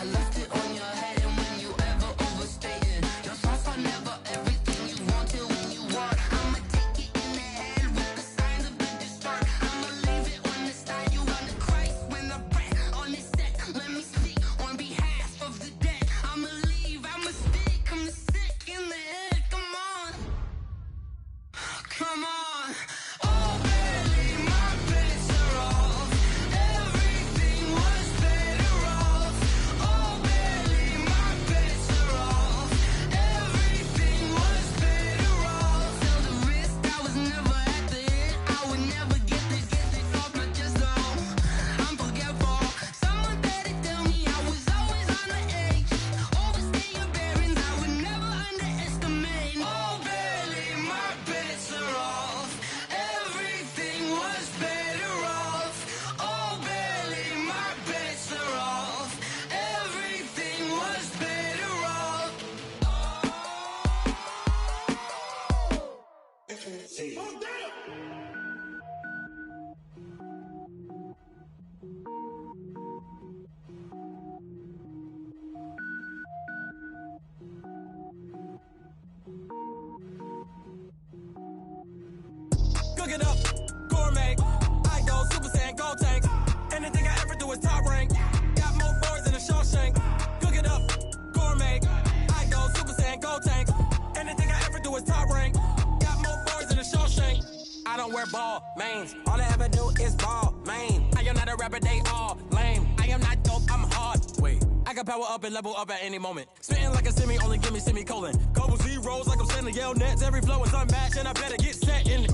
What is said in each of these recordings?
I left it on your head, and when you ever overstated, your thoughts are never everything you wanted when you want. I'ma take it in the head with the signs of the distort. I'ma leave it on the side. You run the Christ when the breath on this set. Let me speak on behalf of the dead. I'ma leave, I'ma stick, I'm sick in the head. Come on, come on. Oh, barely, my bets are off. Everything was better off. Oh, barely, my bets are off. Everything was better off. Till the risk, I was never at the hit. I would never get this off, but just I'm forgetful. Someone better tell me I was always on the edge. Overstay your bearings, I would never underestimate. Oh, barely, my bets are off. Everything was better off. Oh, barely, my bets are off. Everything was better off. Cook it up, gourmet. I go Super Saiyan, gold tank. Anything I ever do is top rank. Got more boys than a Shawshank. Cook it up, gourmet. I go Super Saiyan, gold tank. Anything I ever do is top rank. Got more boys than a Shawshank. I don't wear ball mains. All I ever do is ball main. I am not a rapper, they all lame. I am not dope, I'm hard. Wait, I can power up and level up at any moment. Spitting like a semi, only give me semicolon. Couple zeros like I'm sending yell nets. Every flow is unmatched, and I better get set in.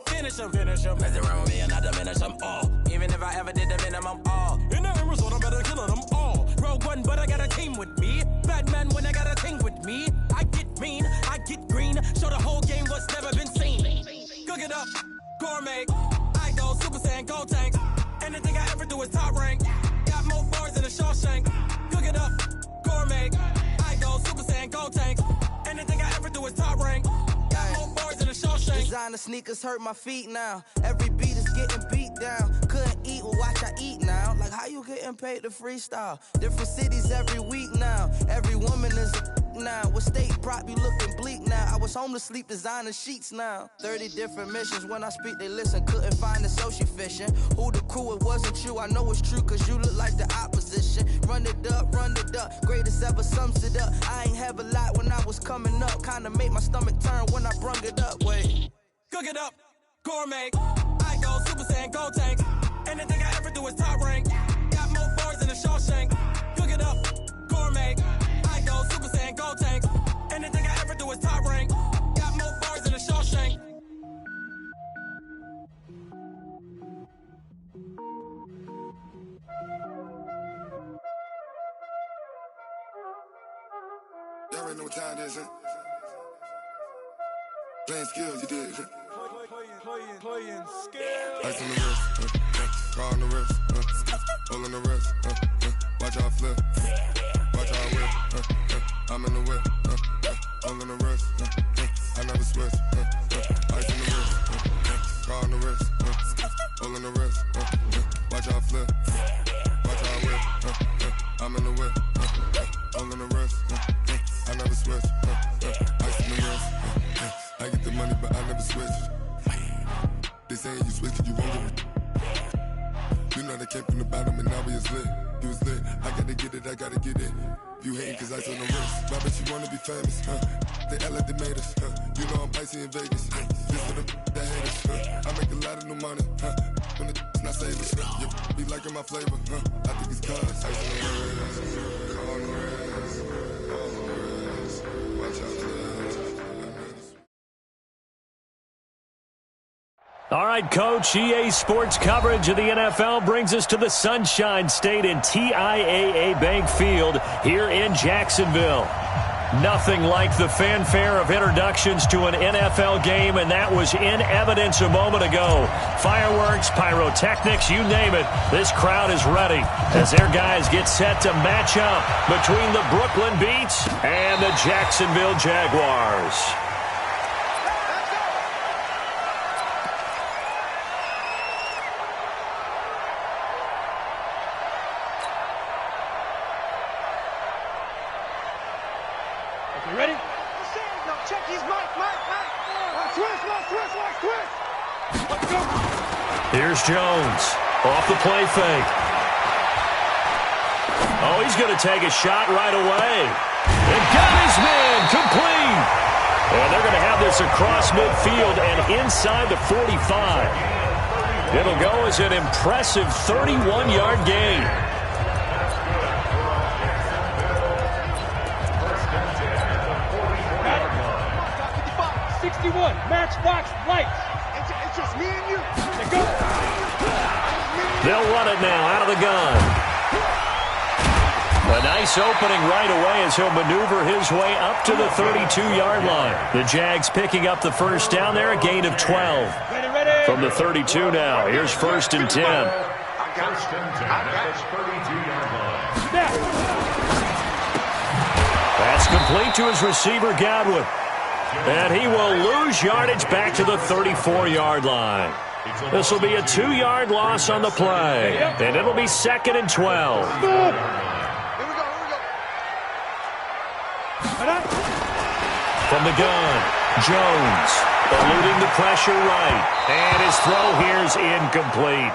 Finish 'em. Mess around with me and I diminish them all. Even if I ever did the minimum, all. In the end result, I'm better killing them all. Rogue One, but I got a team with me. Batman when I got a team with me. I get mean, I get green. Show the whole game what's never been seen. Cook it up, gourmet. I go Super Saiyan, gold tank. Anything I ever do is top rank. Got more bars than a Shawshank. Cook it up, gourmet. I go Super Saiyan, gold tank. Anything I ever do is top rank. Got more bars than a Shawshank. Designer sneakers hurt my feet now. Every beat is getting beat down. Couldn't eat, well watch I eat now. Like how you getting paid to freestyle? Different cities every week now. Every woman is a now. With state prop, you looking bleak now. I was home to sleep, designer sheets now. 30 different missions. When I speak, they listen. Couldn't find the social fishing. Who the crew, it wasn't you. I know it's true, cause you look like the opposition. Run it up, greatest ever sums it up. I ain't have a lot when I was coming up. Kinda made my stomach turn when I brung it up. Wait. Cook it up, gourmet. I go Super Saiyan, gold tank. Anything I ever do is top rank. Got more bars than a Shawshank. Cook it up, gourmet. I go Super Saiyan, gold tank. Anything I ever do is top rank. Got more bars than a Shawshank. Y'all already know what time it is, huh? Playing skills, you did. Playing skills. Ice on the wrist, car on the wrist, hole in the wrist, watch out flip, watch out whip, I'm in the whip, hole in the wrist, I never switch, ice on the wrist, car on the wrist, hole in the wrist, watch out flip, watch out whip, I'm in the whip, hole in the wrist, I never switch, ice on the wrist, I get the money but I never switch. They saying you switch, you won't get it. You know they came from the bottom and now we is lit. You was lit, I gotta get it, I gotta get it. You hating cause ice on the wrist. Why bet you wanna be famous, huh? They act like they made us, huh? You know I'm icy in Vegas. This for the that hate us, huh? I make a lot of new money, huh? When it's not savers, you be liking my flavor, huh? I think it's cause ice on the wrist, on the wrist, on the wrist. Watch out for All right, Coach, EA Sports coverage of the NFL brings us to the Sunshine State in TIAA Bank Field here in Jacksonville. Nothing like the fanfare of introductions to an NFL game, and that was in evidence a moment ago. Fireworks, pyrotechnics, you name it, this crowd is ready as their guys get set to match up between the Brooklyn Beats and the Jacksonville Jaguars. Here's Jones. Off the play fake. Oh, he's going to take a shot right away. And got his man complete. And they're going to have this across midfield and inside the 45. It'll go as an impressive 31-yard gain. Matchbox lights. It's just me and you. Go. They'll run it now out of the gun. A nice opening right away as he'll maneuver his way up to the 32-yard line. The Jags picking up the first down there, a gain of 12. From the 32 now. Here's 1st and 10. That's complete to his receiver, Godwin. And he will lose yardage back to the 34-yard line. This will be a 2-yard loss on the play. And it'll be 2nd and 12. From the gun, Jones eluding the pressure right. And his throw here is incomplete.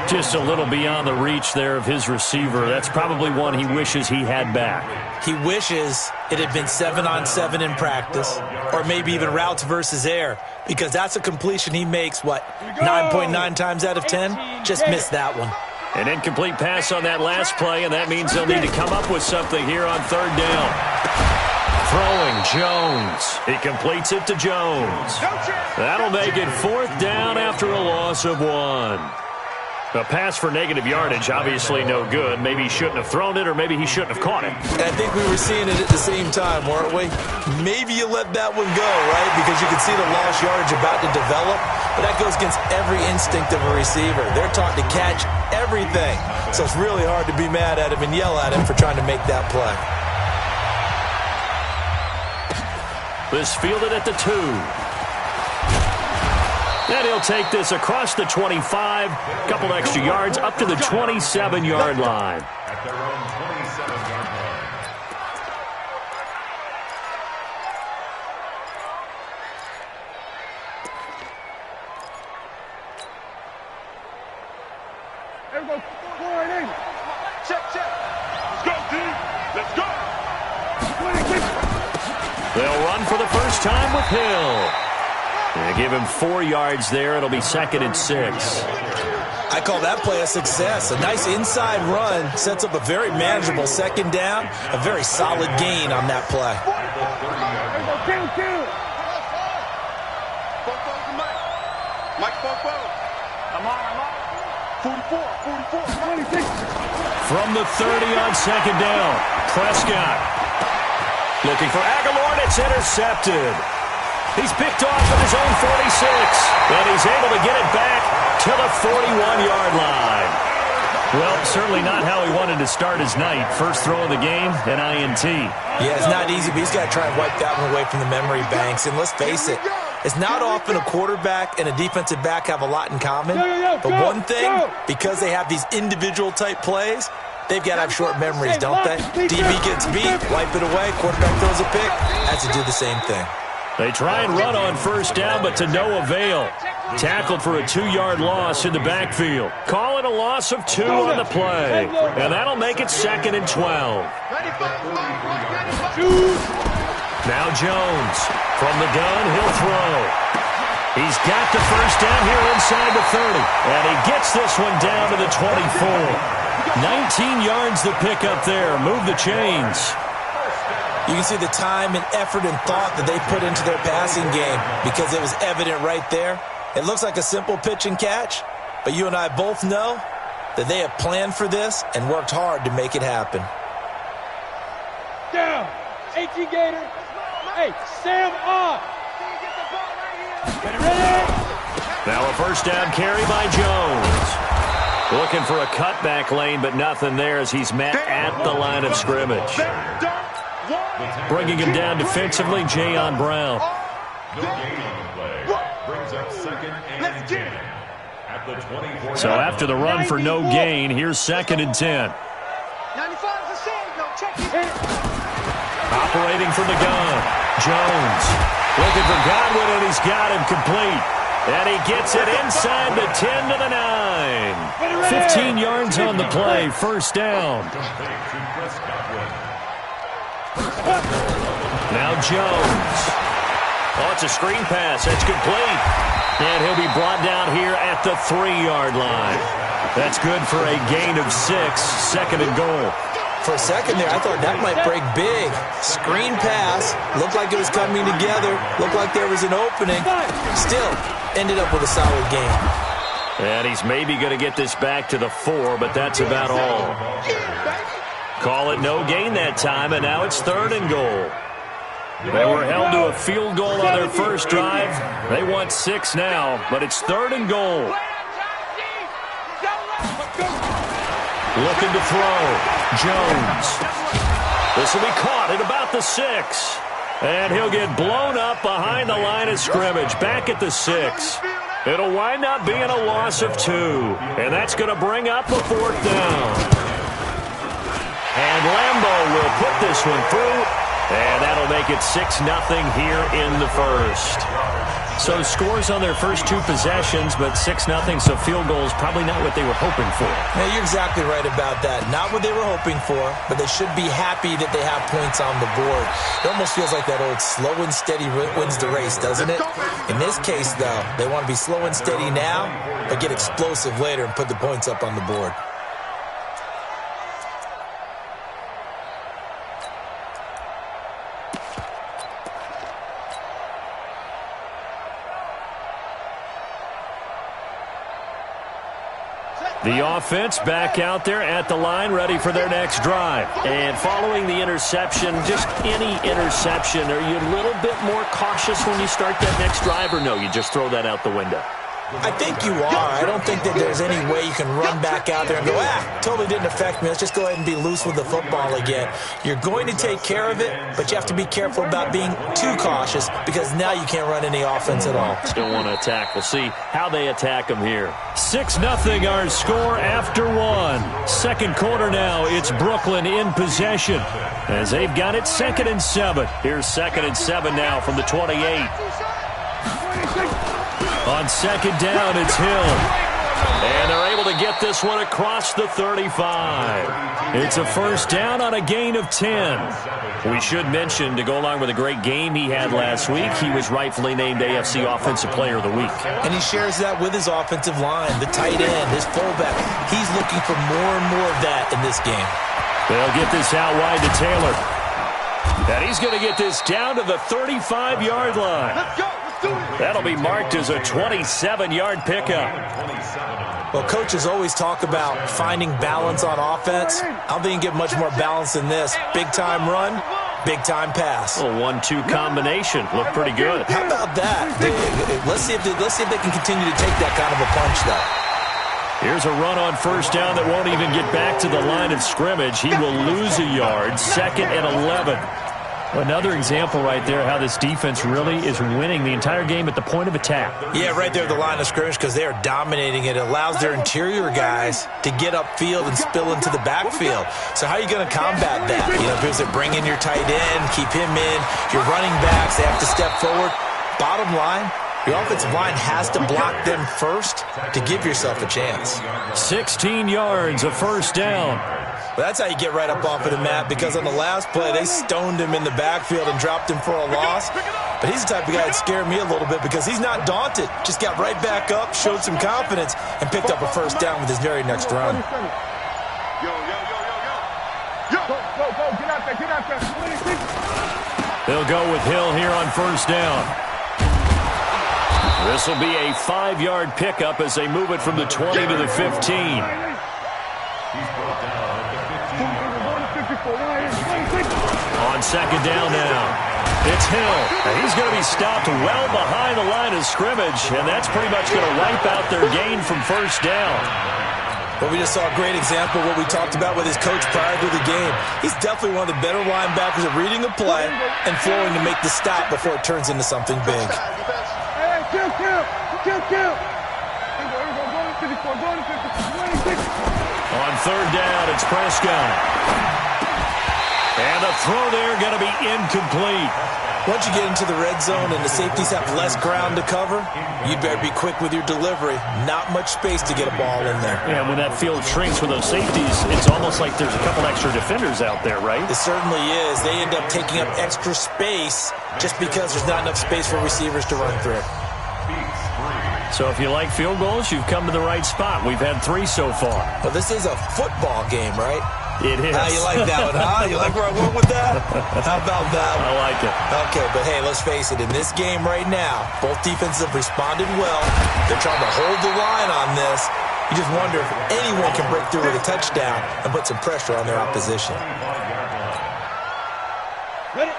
Just a little beyond the reach there of his receiver. That's probably one he wishes he had back. He wishes it had been 7-on-7 in practice, or maybe even routes versus air, because that's a completion he makes, 9.9 times out of 10? Just missed that one. An incomplete pass on that last play, and that means they'll need to come up with something here on 3rd down. Throwing, Jones. He completes it to Jones. That'll make it 4th down after a loss of 1. A pass for negative yardage, obviously no good. Maybe he shouldn't have thrown it, or maybe he shouldn't have caught it. I think we were seeing it at the same time, weren't we? Maybe you let that one go, right? Because you can see the lost yardage about to develop. But that goes against every instinct of a receiver. They're taught to catch everything. So it's really hard to be mad at him and yell at him for trying to make that play. This fielded at the 2. And he'll take this across the 25, couple extra yards up to the 27-yard line. At their own 27-yard line. Everybody, 4-8. Check. Let's go, D. Let's go. They'll run for the first time with Hill. They give him 4 yards there. It'll be 2nd and 6. I call that play a success. A nice inside run sets up a very manageable 2nd down. A very solid gain on that play. From the 30 on 2nd down, Prescott looking for Aguilar, and it's intercepted. He's picked off at his own 46, and he's able to get it back to the 41-yard line. Well, certainly not how he wanted to start his night. First throw of the game, an INT. Yeah, it's not easy, but he's got to try and wipe that one away from the memory banks. And let's face it, it's not often a quarterback and a defensive back have a lot in common. But one thing, because they have these individual-type plays, they've got to have short memories, don't they? DB gets beat, wipe it away, quarterback throws a pick, has to do the same thing. They try and run on first down, but to no avail. Tackled for a 2-yard loss in the backfield. Call it a loss of 2 on the play. And that'll make it 2nd and 12. Now Jones. From the gun, he'll throw. He's got the first down here inside the 30. And he gets this one down to the 24. 19 yards to pick up there. Move the chains. You can see the time and effort and thought that they put into their passing game because it was evident right there. It looks like a simple pitch and catch, but you and I both know that they have planned for this and worked hard to make it happen. Down. 18 Gator. Hey, Sam off. Ready? Now a first down carry by Jones. Looking for a cutback lane, but nothing there as he's met at the line of scrimmage. Bringing him down defensively, Jayon Brown. No gain on the play. Brings up 2nd and 10. At the 24. So after the run for no gain, here's 2nd and 10. 95 is the same. No, check it. Operating from the gun, Jones. Looking for Godwin, and he's got him complete. And he gets it inside the 10 to the 9. 15 yards on the play, first down. Now Jones. Oh, it's a screen pass. That's complete. And he'll be brought down here at the 3-yard line. That's good for a gain of 6, second and goal. For a second there, I thought that might break big. Screen pass. Looked like it was coming together. Looked like there was an opening. Still, ended up with a solid gain. And he's maybe going to get this back to the 4, but that's about all. Call it no gain that time, and now it's 3rd and goal. They were held to a field goal on their first drive. They want 6 now, but it's 3rd and goal. Looking to throw. Jones. This will be caught at about the 6. And he'll get blown up behind the line of scrimmage. Back at the 6. It'll wind up being a loss of 2. And that's going to bring up a 4th down. And Lambo will put this one through. And that'll make it 6-0 here in the first. So scores on their first 2 possessions, but 6-0, so field goals probably not what they were hoping for. Yeah, you're exactly right about that. Not what they were hoping for, but they should be happy that they have points on the board. It almost feels like that old slow and steady wins the race, doesn't it? In this case, though, they want to be slow and steady now, but get explosive later and put the points up on the board. The offense back out there at the line, ready for their next drive. And following the interception, just any interception, are you a little bit more cautious when you start that next drive, or no, you just throw that out the window? I think you are. I don't think that there's any way you can run back out there and go, totally didn't affect me. Let's just go ahead and be loose with the football again. You're going to take care of it, but you have to be careful about being too cautious because now you can't run any offense at all. Still want to attack. We'll see how they attack them here. 6-0 our score after 1. Second quarter now. It's Brooklyn in possession as they've got it 2nd and 7. Here's 2nd and 7 now from the 28. On 2nd down, it's Hill. And they're able to get this one across the 35. It's a first down on a gain of 10. We should mention, to go along with a great game he had last week, he was rightfully named AFC Offensive Player of the Week. And he shares that with his offensive line, the tight end, his fullback. He's looking for more and more of that in this game. They'll get this out wide to Taylor. And he's going to get this down to the 35-yard line. Let's go. That'll be marked as a 27-yard pickup. Well, coaches always talk about finding balance on offense. I don't think you can get much more balance than this. Big-time run, big-time pass. A 1-2 combination. Looked pretty good. How about that? Let's see if they can continue to take that kind of a punch, though. Here's a run on first down that won't even get back to the line of scrimmage. He will lose a yard. 2nd and 11. Another example right there how this defense really is winning the entire game at the point of attack. Yeah, right there at the line of scrimmage because they are dominating it. It allows their interior guys to get upfield and spill into the backfield. So how are you going to combat that? You know, because they bring in your tight end, keep him in. Your running backs, they have to step forward. Bottom line, your offensive line has to block them first to give yourself a chance. 16 yards, a first down. Well, that's how you get right up off of the mat because on the last play, they stoned him in the backfield and dropped him for a loss. But he's the type of guy that scared me a little bit because he's not daunted. Just got right back up, showed some confidence, and picked up a first down with his very next run. Yo, yo, yo, yo, yo. Yo, go, get out there, get out there. They'll go with Hill here on first down. This will be a 5-yard pickup as they move it from the 20 to the 15. On second down now, it's Hill. And he's going to be stopped well behind the line of scrimmage, and that's pretty much going to wipe out their gain from first down. Well, we just saw a great example of what we talked about with his coach prior to the game. He's definitely one of the better linebackers at reading a play and flowing to make the stop before it turns into something big. On third down, it's Prescott. And the throw there going to be incomplete. Once you get into the red zone and the safeties have less ground to cover, you better be quick with your delivery. Not much space to get a ball in there. Yeah, when that field shrinks with those safeties, it's almost like there's a couple extra defenders out there, right? It certainly is. They end up taking up extra space just because there's not enough space for receivers to run through. So if you like field goals, you've come to the right spot. We've had 3 so far. But this is a football game, right? It is. You like that one, huh? You like where I went with that? How about that one? I like it. Okay, but hey, let's face it. In this game right now, both defenses have responded well. They're trying to hold the line on this. You just wonder if anyone can break through with a touchdown and put some pressure on their opposition.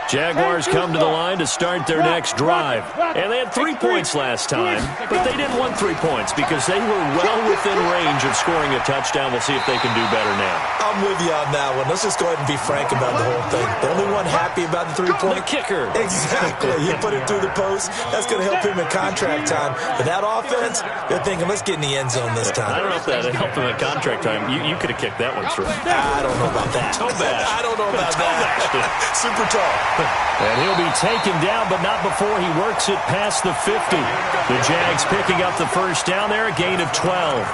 Jaguars come to the line to start their next drive. And they had 3 points last time, but they didn't want 3 points because they were well within range of scoring a touchdown. We'll see if they can do better now. I'm with you on that one. Let's just go ahead and be frank about the whole thing. The only one happy about the 3-point kicker. Exactly. You put it through the post. That's going to help him in contract time. But that offense, they're thinking, let's get in the end zone this time. I don't know if that helped him in contract time. You could have kicked that one through. I don't know about that. Toe bash. I don't know about that. Super tall. And he'll be taken down, but not before he works it past the 50. The Jags picking up the first down there, a gain of 12.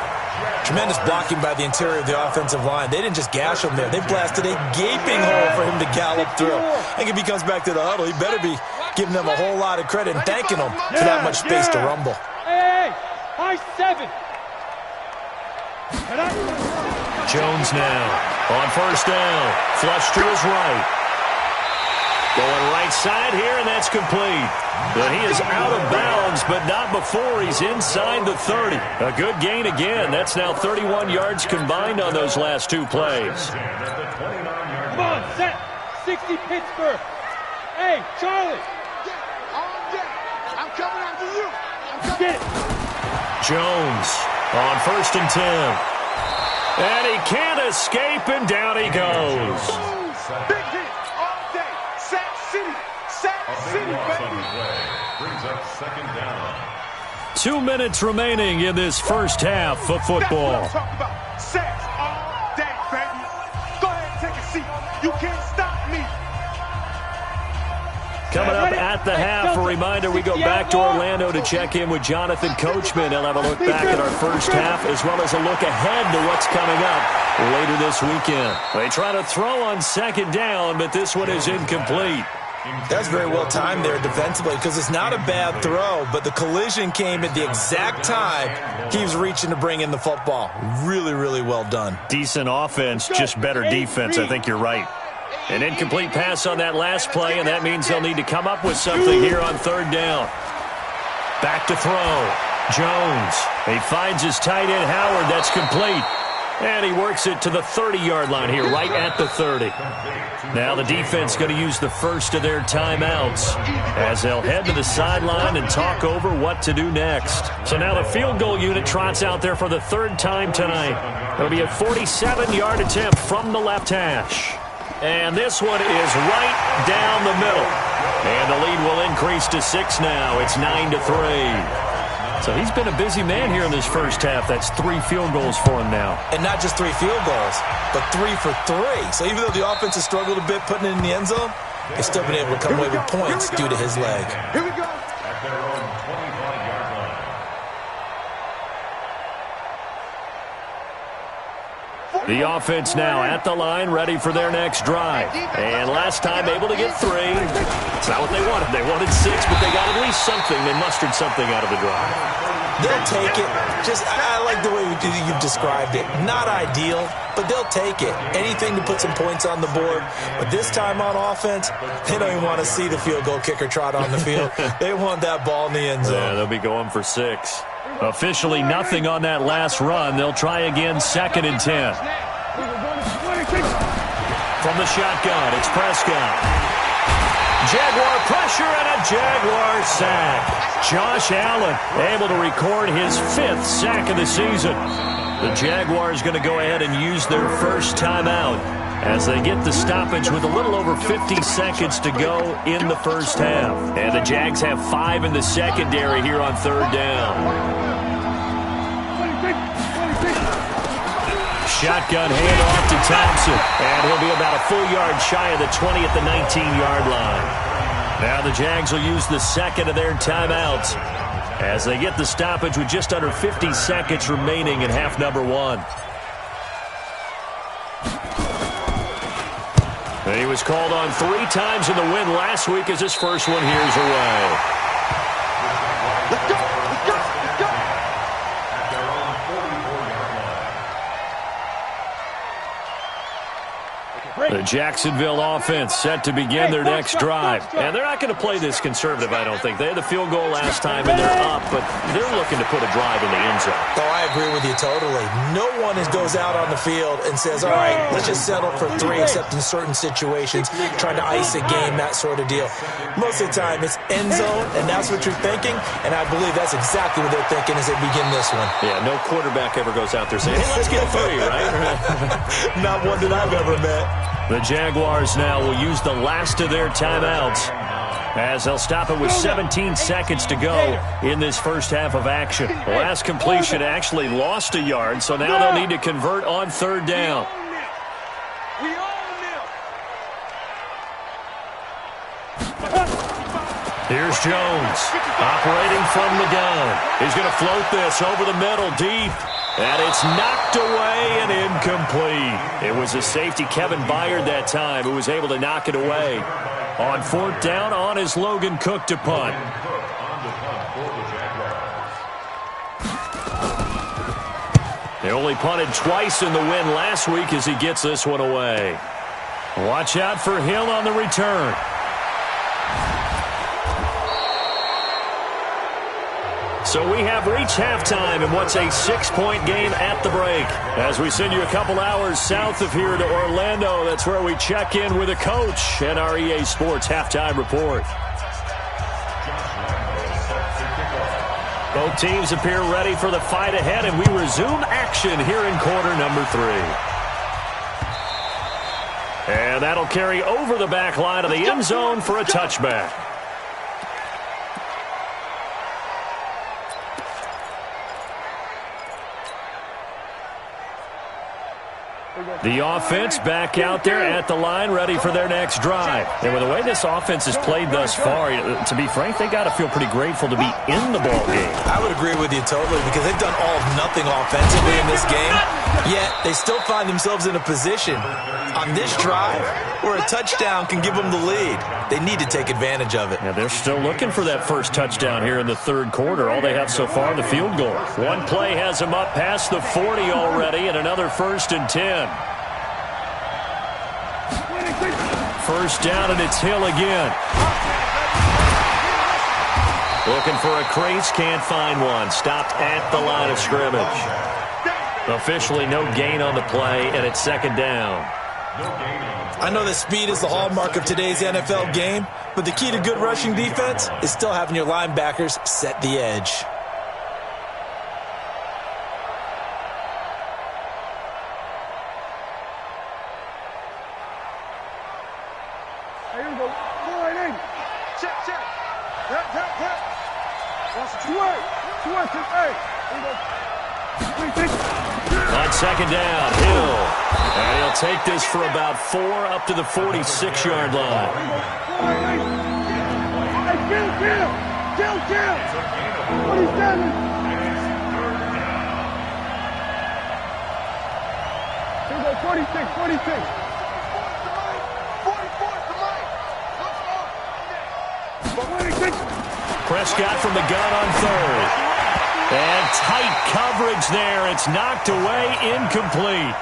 Tremendous blocking by the interior of the offensive line. They didn't just gash him there. They blasted a gaping hole for him to gallop through. I think if he comes back to the huddle, he better be giving them a whole lot of credit and thanking them for that much space to rumble. Hey, high 7. Jones now on first down. Flush to his right. Going right side here, and that's complete. But he is out of bounds, but not before he's inside the 30. A good gain again. That's now 31 yards combined on those last 2 plays. Come on, set. 60 Pittsburgh. Hey, Charlie. I'm coming after you. Get it. Jones on first and 10. And he can't escape, and down he goes. Big hit all day. Sack City. Sack City, baby. Brings up second down. 2 minutes remaining in this first half of football. That's what I'm talking about. Sacks all day, baby. Go ahead and take a seat. You can't stop me. Coming up at the half, a reminder, we go back to Orlando to check in with Jonathan Coachman. He'll have a look back at our first half as well as a look ahead to what's coming up later this weekend. They try to throw on second down, but this one is incomplete. That's very well timed there defensively because it's not a bad throw, but the collision came at the exact time he was reaching to bring in the football. Really, really well done. Decent offense, just better defense. I think you're right. An incomplete pass on that last play, and that means they'll need to come up with something here on third down. Back to throw. Jones. He finds his tight end, Howard. That's complete. And he works it to the 30-yard line here, right at the 30. Now the defense going to use the first of their timeouts as they'll head to the sideline and talk over what to do next. So now the field goal unit trots out there for the 3rd time tonight. It'll be a 47-yard attempt from the left hash. And this one is right down the middle. And the lead will increase to 6 now. It's 9-3. So he's been a busy man here in this first half. That's 3 field goals for him now. And not just 3 field goals, but 3 for 3. So even though the offense has struggled a bit putting it in the end zone, they've still been able to come away with points due to his leg. Here we go. At their own 25-yard line. The offense now at the line, ready for their next drive. And last time able to get 3. It's not what they wanted. They wanted 6, but they got at least something. They mustered something out of the drive. They'll take it. I like the way you've described it. Not ideal, but they'll take it. Anything to put some points on the board. But this time on offense, they don't even want to see the field goal kicker trot on the field. They want that ball in the end zone. Yeah, they'll be going for 6. Officially nothing on that last run. They'll try again, 2nd and 10. From the shotgun, it's Prescott. Jaguar pressure and a Jaguar sack. Josh Allen able to record his 5th sack of the season. The Jaguars going to go ahead and use their first timeout as they get the stoppage with a little over 50 seconds to go in the first half. And the Jags have 5 in the secondary here on 3rd down. Shotgun handoff to Thompson. And he'll be about a full yard shy of the 20 at the 19-yard line. Now the Jags will use the second of their timeouts as they get the stoppage with just under 50 seconds remaining in half number one. And he was called on 3 times in the win last week as his first one here's away. Let's go! Let's go! Let's go! The Jacksonville offense set to begin their next drive. And they're not going to play this conservative, I don't think. They had the field goal last time, and they're up, but they're looking to put a drive in the end zone. Oh, I agree with you totally. No one goes out on the field and says, all right, let's just settle for 3, except in certain situations, trying to ice a game, that sort of deal. Most of the time, it's end zone, and that's what you're thinking, and I believe that's exactly what they're thinking as they begin this one. Yeah, no quarterback ever goes out there saying, hey, let's get 3, right? Not one that I've ever met. The Jaguars now will use the last of their timeouts as they'll stop it with 17 seconds to go in this first half of action. The last completion actually lost a yard, so now they'll need to convert on 3rd down. We own them! Here's Jones operating from the gun. He's going to float this over the middle deep. And it's knocked away and incomplete. It was a safety, Kevin Byard, that time, who was able to knock it away. On 4th down, on is Logan Cook to punt. They only punted twice in the win last week as he gets this one away. Watch out for Hill on the return. So we have reached halftime in what's a 6-point game at the break. As we send you a couple hours south of here to Orlando, that's where we check in with a coach and our EA Sports halftime report. Both teams appear ready for the fight ahead, and we resume action here in quarter number 3. And that'll carry over the back line of the end zone for a touchback. The offense back out there at the line, ready for their next drive. And with the way this offense has played thus far, to be frank, they got to feel pretty grateful to be in the ball game. I would agree with you totally because they've done all of nothing offensively in this game, yet they still find themselves in a position on this drive where a touchdown can give them the lead. They need to take advantage of it. Yeah, they're still looking for that first touchdown here in the 3rd quarter. All they have so far, the field goal. One play has them up past the 40 already, and another 1st and 10. First down, and it's Hill again. Looking for a crease, can't find one. Stopped at the line of scrimmage. Officially no gain on the play, and it's 2nd down. I know that speed is the hallmark of today's NFL game, but the key to good rushing defense is still having your linebackers set the edge. On 2nd down, Hill. And he'll take this for about 4 up to the 46-yard line. Prescott from the gun on 3rd. And tight coverage there. It's knocked away, incomplete.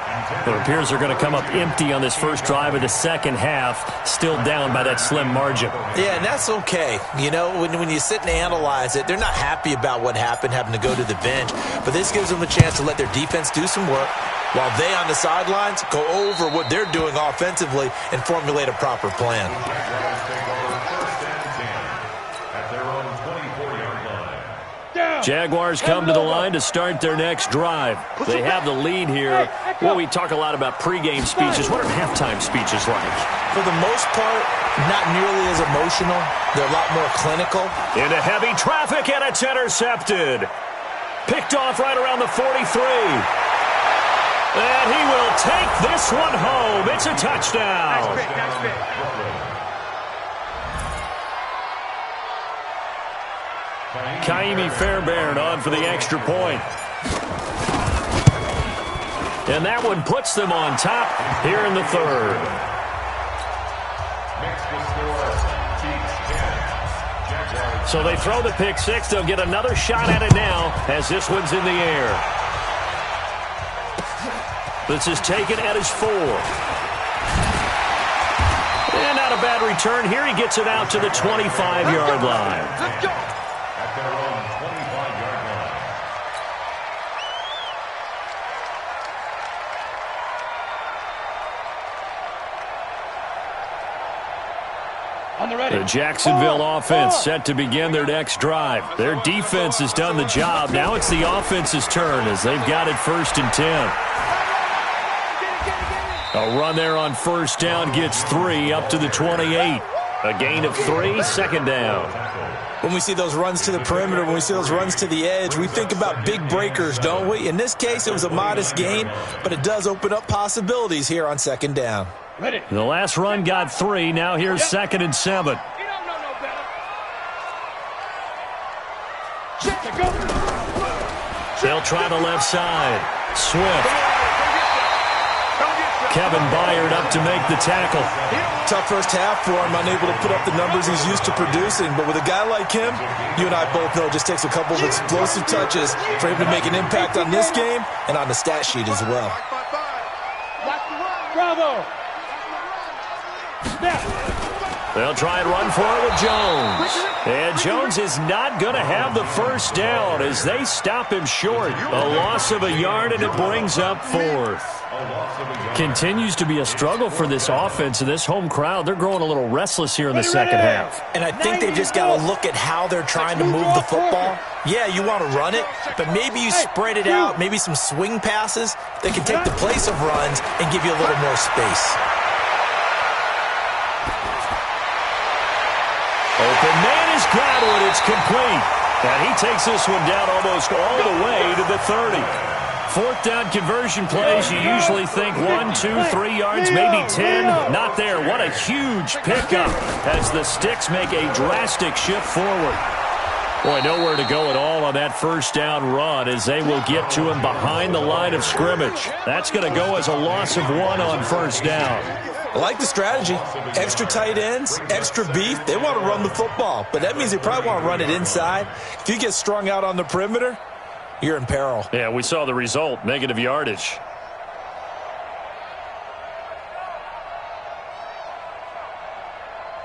It appears they're going to come up empty on this first drive of the second half, still down by that slim margin. Yeah, and that's okay. You know, when you sit and analyze it, they're not happy about what happened, having to go to the bench. But this gives them a chance to let their defense do some work while they on the sidelines go over what they're doing offensively and formulate a proper plan. Jaguars come to the line to start their next drive. They have the lead here. Well, we talk a lot about pregame speeches. What are halftime speeches like? For the most part, not nearly as emotional. They're a lot more clinical. Into heavy traffic, and it's intercepted. Picked off right around the 43. And he will take this one home. It's a touchdown. Kaimi Fairbairn on for the extra point. And that one puts them on top here in the third. So they throw the pick six. They'll get another shot at it now as this one's in the air. This is taken at his 4. And not a bad return here. He gets it out to the 25-yard line. At their own 25-yard line. The Jacksonville offense set to begin their next drive. Their defense has done the job. Now it's the offense's turn as they've got it 1st and 10. A run there on 1st down gets 3 up to the 28. A gain of 3, 2nd down. When we see those runs to the perimeter, when we see those runs to the edge, we think about big breakers, don't we? In this case, it was a modest gain, but it does open up possibilities here on 2nd down. The last run got 3. Now here's 2nd and 7. They'll try the left side. Swift. Kevin Byard up to make the tackle. Tough first half for him, unable to put up the numbers he's used to producing. But with a guy like him, you and I both know it just takes a couple of explosive touches for him to make an impact on this game and on the stat sheet as well. Bravo! They'll try and run for it with Jones. And Jones is not going to have the 1st down as they stop him short. A loss of a yard, and it brings up 4th. Continues to be a struggle for this offense and this home crowd. They're growing a little restless here in the second half. And I think they've just got to look at how they're trying to move the football. Yeah, you want to run it, but maybe you spread it out, maybe some swing passes that can take the place of runs and give you a little more space. Open man is Godwin. It's complete. And he takes this one down almost all the way to the 30. 4th down conversion plays, you usually think 1, 2, 3 yards, maybe 10. Not there. What a huge pickup as the Sticks make a drastic shift forward. Boy, nowhere to go at all on that 1st down run as they will get to him behind the line of scrimmage. That's going to go as a loss of 1 on 1st down. I like the strategy. Extra tight ends, extra beef. They want to run the football, but that means they probably want to run it inside. If you get strung out on the perimeter, you're in peril. Yeah, we saw the result, negative yardage.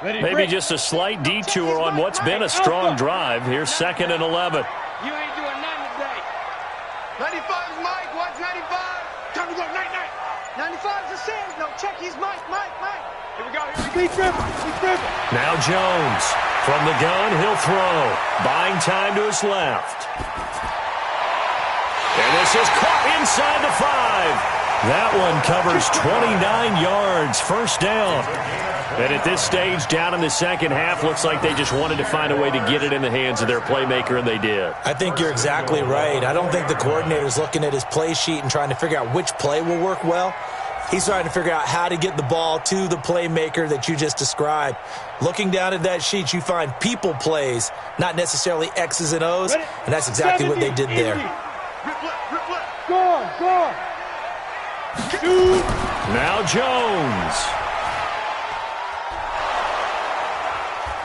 Maybe just a slight detour on what's been a strong drive. Here's 2nd and 11. You ain't doing nothing today. 95's Mike. Watch 95. Time to go. Night. 95's a Sam. No, check. He's Mike. Here we go. Keep dribbling. Now Jones. From the gun, he'll throw. Buying time to his left. And this is caught inside the 5. That one covers 29 yards. 1st down. And at this stage, down in the second half, looks like they just wanted to find a way to get it in the hands of their playmaker, and they did. I think you're exactly right. I don't think the coordinator's looking at his play sheet and trying to figure out which play will work well. He's trying to figure out how to get the ball to the playmaker that you just described. Looking down at that sheet, you find people plays, not necessarily X's and O's, and that's exactly what they did there. Go on. Now Jones.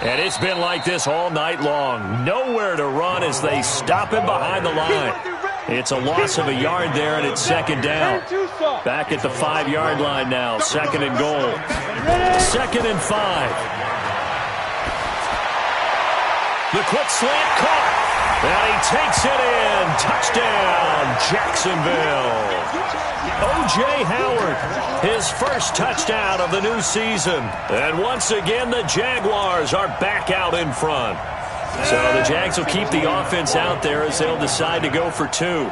And it's been like this all night long. Nowhere to run as they stop him behind the line. It's a loss of a yard there, and it's 2nd down. Back at the 5-yard line now. 2nd and goal. 2nd and 5. The quick slant caught. And he takes it in. Touchdown, Jacksonville. O.J. Howard, his first touchdown of the new season. And once again, the Jaguars are back out in front. So the Jags will keep the offense out there as they'll decide to go for 2.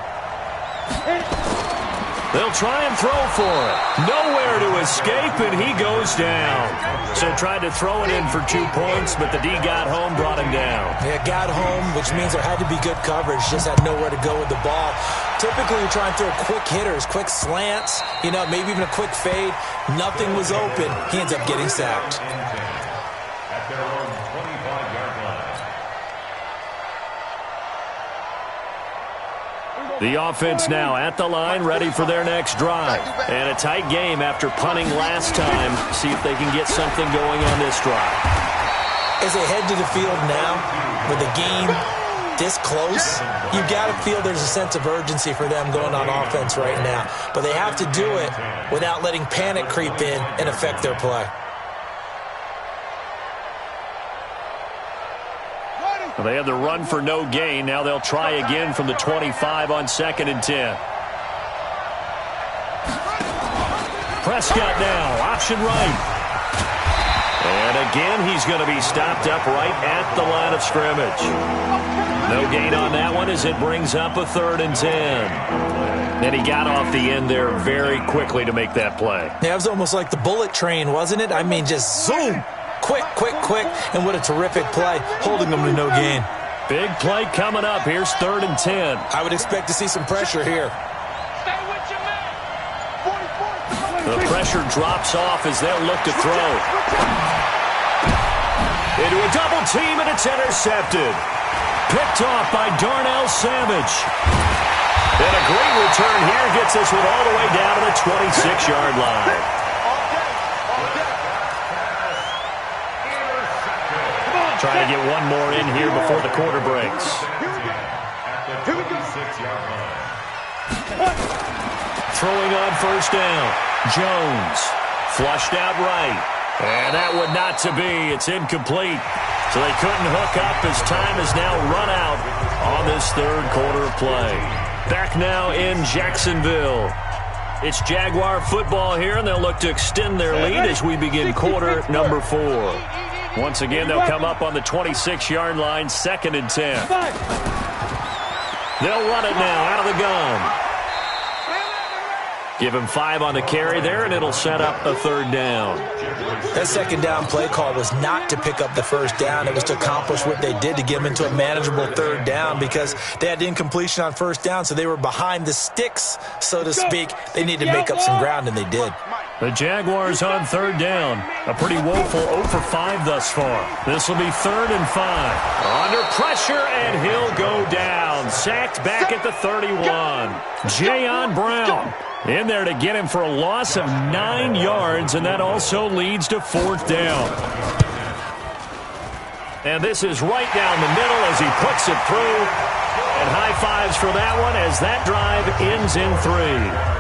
They'll try and throw for it. Nowhere to escape, and he goes down. So tried to throw it in for 2 points, but the D got home, brought him down. Yeah, got home, which means there had to be good coverage. Just had nowhere to go with the ball. Typically, you try and throw quick hitters, quick slants, maybe even a quick fade. Nothing was open. He ends up getting sacked. At their own 25-yard line. The offense now at the line, ready for their next drive. And a tight game after punting last time. See if they can get something going on this drive. As they head to the field now, with the game this close, you've got to feel there's a sense of urgency for them going on offense right now. But they have to do it without letting panic creep in and affect their play. Well, they had the run for no gain. Now they'll try again from the 25 on 2nd and 10. Prescott now, option right. And again, he's going to be stopped up right at the line of scrimmage. No gain on that one as it brings up a 3rd and 10. Then he got off the end there very quickly to make that play. Yeah, it was almost like the bullet train, wasn't it? I mean, just zoom. Quick, quick, quick, and what a terrific play, holding them to no gain. Big play coming up. Here's 3rd and 10. I would expect to see some pressure here. The pressure drops off as they'll look to throw. Into a double team, and it's intercepted. Picked off by Darnell Savage. And a great return here gets this one all the way down to the 26-yard line. Trying to get one more in here before the quarter breaks. Throwing on 1st down. Jones flushed out right. And that one not to be. It's incomplete. So they couldn't hook up as time has now run out on this 3rd quarter of play. Back now in Jacksonville. It's Jaguar football here, and they'll look to extend their lead as we begin quarter number 4. Once again, they'll come up on the 26-yard line, 2nd and 10. They'll run it now out of the gun. Give him 5 on the carry there, and it'll set up a 3rd down. That 2nd down play call was not to pick up the 1st down. It was to accomplish what they did to get them into a manageable 3rd down because they had incompletion on 1st down, so they were behind the sticks, so to speak. They needed to make up some ground, and they did. The Jaguars on 3rd down. A pretty woeful 0 for 5 thus far. This will be 3rd and 5. Under pressure, and he'll go down. Sacked back at the 31. Jayon Brown in there to get him for a loss of 9 yards, and that also leads to 4th down. And this is right down the middle as he puts it through. And high fives for that one as that drive ends in 3.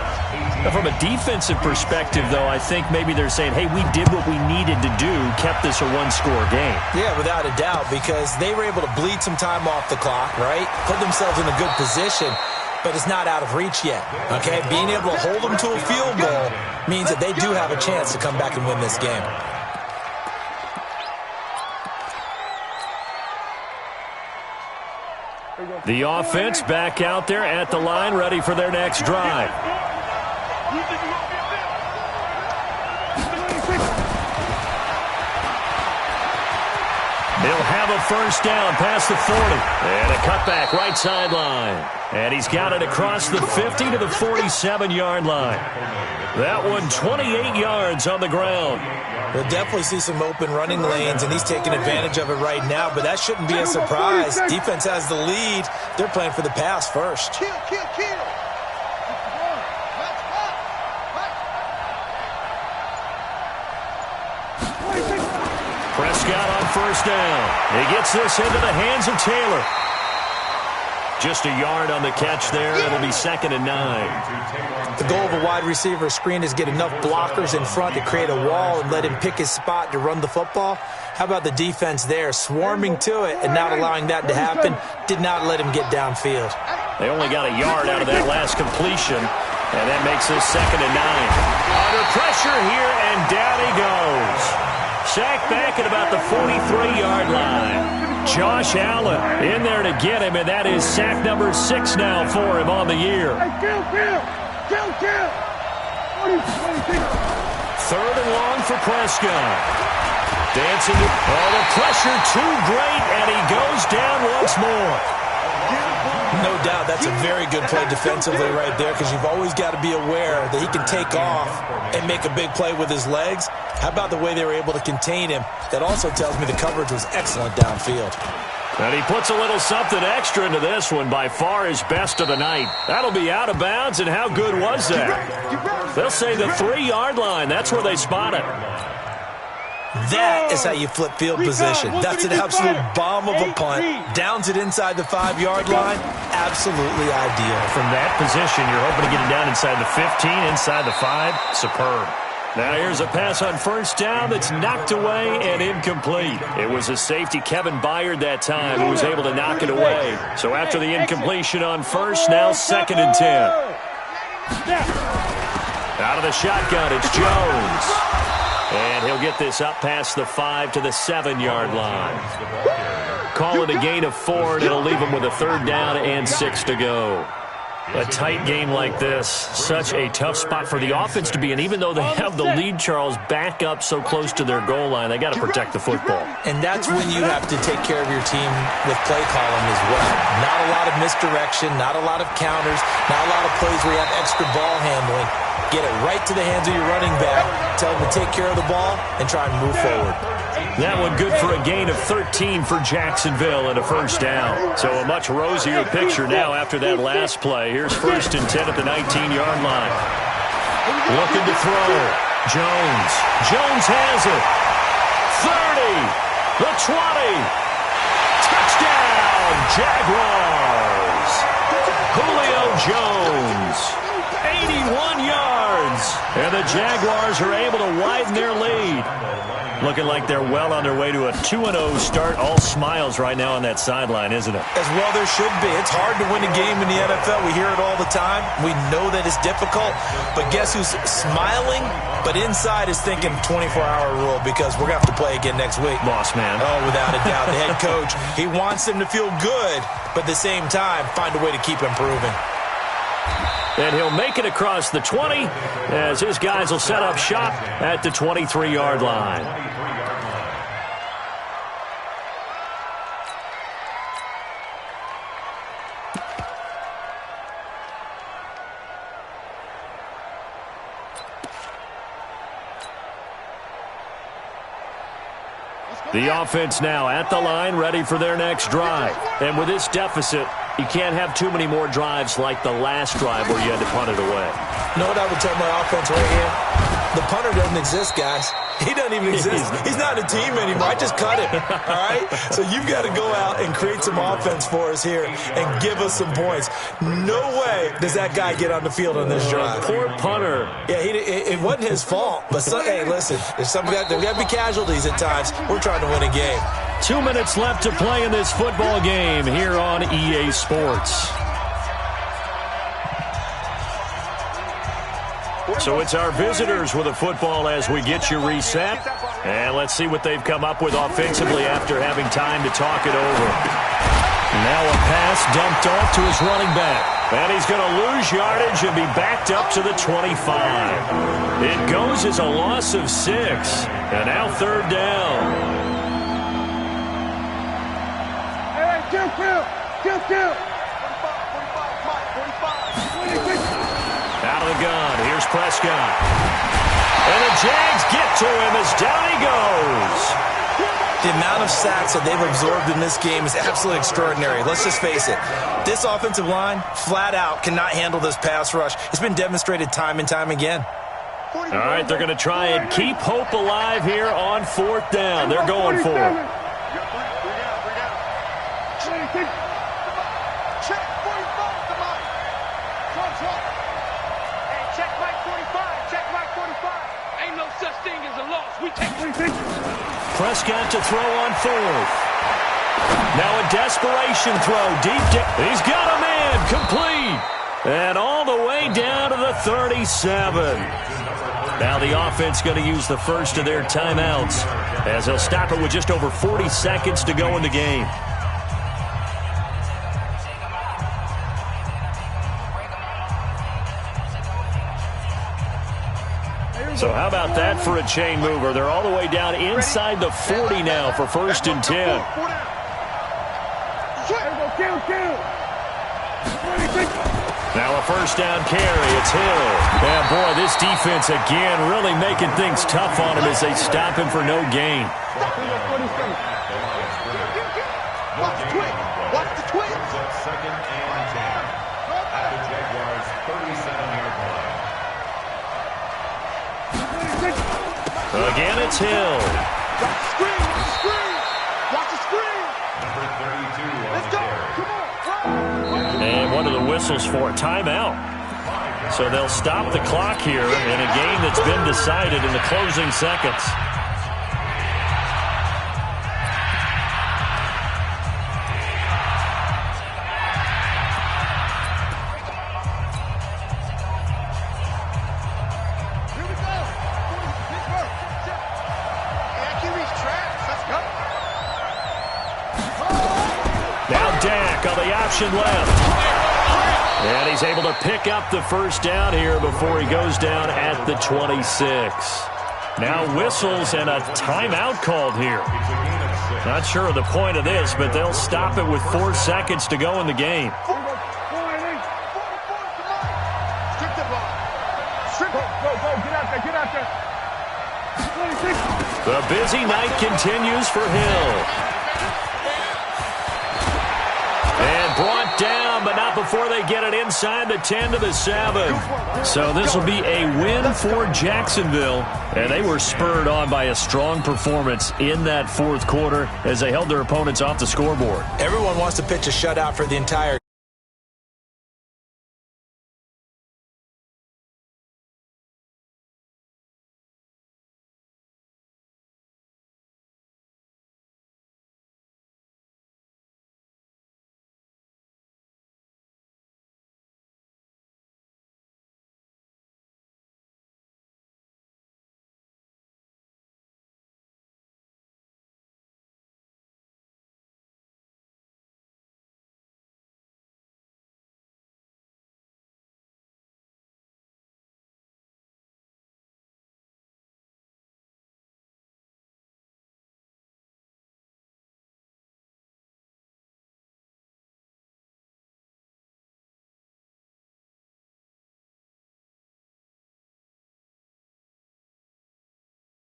From a defensive perspective, though, I think maybe they're saying, hey, we did what we needed to do, kept this a 1-score game. Yeah, without a doubt, because they were able to bleed some time off the clock, right? Put themselves in a good position, but it's not out of reach yet, okay? Being able to hold them to a field goal means that they do have a chance to come back and win this game. The offense back out there at the line, ready for their next drive. He'll have a 1st down past the 40. And a cutback right sideline. And he's got it across the 50 to the 47-yard line. That one 28 yards on the ground. We'll definitely see some open running lanes, and he's taking advantage of it right now, but that shouldn't be a surprise. Defense has the lead. They're playing for the pass first. Kill. Prescott on 1st down. He gets this into the hands of Taylor. Just a yard on the catch there. It'll be 2nd and 9. The goal of a wide receiver screen is get enough blockers in front to create a wall and let him pick his spot to run the football. How about the defense there, swarming to it and not allowing that to happen? Did not let him get downfield. They only got a yard out of that last completion, and that makes this 2nd and 9. Under pressure here, and down he goes. Sacked back at about the 43-yard line. Josh Allen in there to get him, and that is sack number 6 now for him on the year. Kill. 3rd and long for Prescott. Dancing. Oh, the pressure too great, and he goes down once more. No doubt that's a very good play defensively right there because you've always got to be aware that he can take off and make a big play with his legs. How about the way they were able to contain him? That also tells me the coverage was excellent downfield. And he puts a little something extra into this one, by far his best of the night. That'll be out of bounds, and how good was that? They'll say the 3-yard line. That's where they spot it. That is how you flip field position. That's an absolute bomb of a punt. Downs it inside the 5-yard line. Absolutely ideal. From that position, you're hoping to get it down inside the 15, inside the 5. Superb. Now here's a pass on first down that's knocked away and incomplete. It was a safety, Kevin Byard, that time, who was able to knock it away. So after the incompletion on first, now 2nd and 10. Out of the shotgun, it's Jones. And he'll get this up past the 5 to the 7-yard line. Call it a gain of 4, and it'll leave him with a 3rd down and 6 to go. A tight game like this, such a tough spot for the offense to be in. Even though they have the lead, Charles, back up so close to their goal line, they got to protect the football. And that's when you have to take care of your team with play calling as well. Not a lot of misdirection, not a lot of counters, not a lot of plays where you have extra ball handling. Get it right to the hands of your running back, tell them to take care of the ball, and try and move forward. That one good for a gain of 13 for Jacksonville and a 1st down. So a much rosier picture now after that last play. Here's 1st and 10 at the 19-yard line. Looking to throw. Jones. Jones has it. 30. The 20. Touchdown, Jaguars. Julio Jones. 81 yards. And the Jaguars are able to widen their lead. Looking like they're well on their way to a 2-0 start. All smiles right now on that sideline, isn't it? As well there should be. It's hard to win a game in the NFL. We hear it all the time. We know that it's difficult. But guess who's smiling? But inside is thinking 24-hour rule, because we're going to have to play again next week. Boss man. Oh, without a doubt. The head coach, he wants them to feel good, but at the same time, find a way to keep improving. And he'll make it across the 20 as his guys will set up shop at the 23-yard line. The offense now at the line, ready for their next drive. And with this deficit, you can't have too many more drives like the last drive where you had to punt it away. You know what I would tell my offense right here? The punter doesn't exist, guys. He doesn't even exist. He's not a team anymore. I just cut him, all right? So you've got to go out and create some offense for us here and give us some points. No way does that guy get on the field on this drive. Poor punter. Yeah, it wasn't his fault. But, hey, listen, there's got to be casualties at times. We're trying to win a game. 2 minutes left to play in this football game here on EA Sports. So it's our visitors with a football as we get you reset. And let's see what they've come up with offensively after having time to talk it over. Now a pass dumped off to his running back. And he's going to lose yardage and be backed up to the 25. It goes as a loss of 6. And now 3rd down. Hey, kill. Out of the gun, here's Prescott. And the Jags get to him as down he goes. The amount of sacks that they've absorbed in this game is absolutely extraordinary. Let's just face it. This offensive line, flat out, cannot handle this pass rush. It's been demonstrated time and time again. All right, they're going to try and keep hope alive here on 4th down. They're going for it. Prescott to throw on 4th. Now a desperation throw deep. He's got a man complete. And all the way down to the 37. Now the offense going to use the first of their timeouts as they'll stop it with just over 40 seconds to go in the game. So how about that for a chain mover? They're all the way down inside the 40 now for 1st and 10. Now a 1st down carry. It's Hill. Yeah, boy, this defense again really making things tough on him as they stop him for no gain. Watch the twins. Watch the twins. Brings up second and 10 at the Jaguars' 37-yard line. Again, it's Hill. Watch the screen. Watch the screen. Watch the screen. Number 32 on Let's the go. carry. Come on. And one of the whistles for a timeout. So they'll stop the clock here in a game that's been decided in the closing seconds. Here we go. Pittsburgh. Accuracy's trash. Let's go. Now Dak on the option left. And he's able to pick up the first down here before he goes down at the 26. Now whistles and a timeout called here. Not sure of the point of this, but they'll stop it with 4 seconds to go in the game. Strip the ball. Strip it. Go. Get out there. Get out there. The busy night continues for Hill. And brought down, but not before they get it inside the 10 to the 7. So this will be a win for Jacksonville. And they were spurred on by a strong performance in that fourth quarter as they held their opponents off the scoreboard. Everyone wants to pitch a shutout for the entire